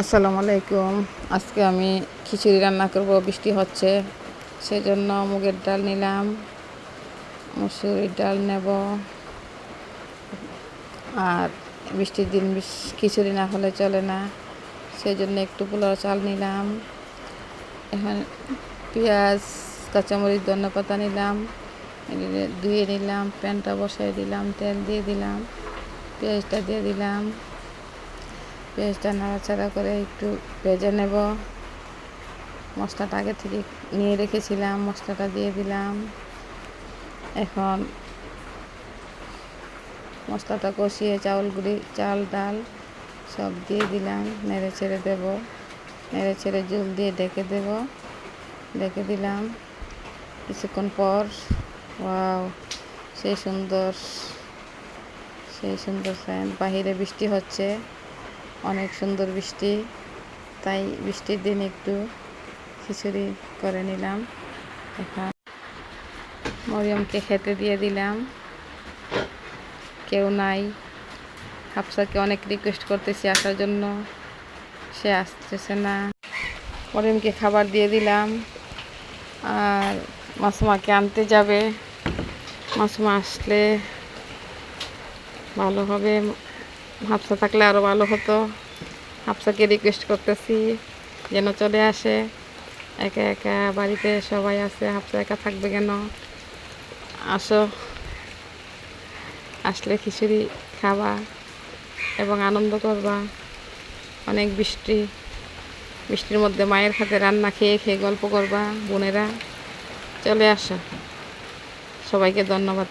আসসালামু আলাইকুম। আজকে আমি খিচুড়ি রান্না করব। বৃষ্টি হচ্ছে, সেজন্য মুগের ডাল নিলাম, মুসুরির ডাল নেব। আর বৃষ্টির দিন খিচুড়ি না হলে চলে না, সেজন্য একটু পোলাও চাল নিলাম। এখন পেঁয়াজ, কাঁচামরিচ, ধনেপাতা নিলাম, ধুয়ে নিলাম, প্যানটা বসাই দিলাম, তেল দিয়ে দিলাম, পেঁয়াজটা দিয়ে দিলাম। পেঁয়াজটা নাড়াচাড়া করে একটু ভেজে নেব। মশলাটা আগে থেকে নিয়ে রেখেছিলাম, মশলাটা দিয়ে দিলাম। এখন মশলাটা কষিয়ে চাল ডাল সব দিয়ে দিলাম, নেড়ে ছেড়ে দেবো। নেড়ে ছেড়ে জল দিয়ে ডেকে দিলাম। কিছুক্ষণ পর ওয়াও, সেই সুন্দর ফ্যান। বাহিরে বৃষ্টি হচ্ছে, অনেক সুন্দর বৃষ্টি, তাই বৃষ্টির দিন একটু খিচুড়ি করে নিলাম। এখন মরিয়মকে খেতে দিয়ে দিলাম। কেউ নাই, হাফসাকে অনেক রিকোয়েস্ট করতেছি আসার জন্য, সে আসতেছে না। মরিয়মকে খাবার দিয়ে দিলাম। আর মাসুমাকে আনতে যাবে, মাসুমা আসলে ভালো হবে, হাফসা থাকলে আরও ভালো হতো। হাফসাকে রিকোয়েস্ট করতেছি যেন চলে আসে। একা একা বাড়িতে সবাই আছে, হাফসা একা থাকবে কেন? আসো, আসলে খিচুড়ি খাবা এবং আনন্দ করবা। অনেক বৃষ্টির মধ্যে মায়ের হাতে রান্না খেয়ে খেয়ে গল্প করবা। বোনেরা চলে আসো। সবাইকে ধন্যবাদ।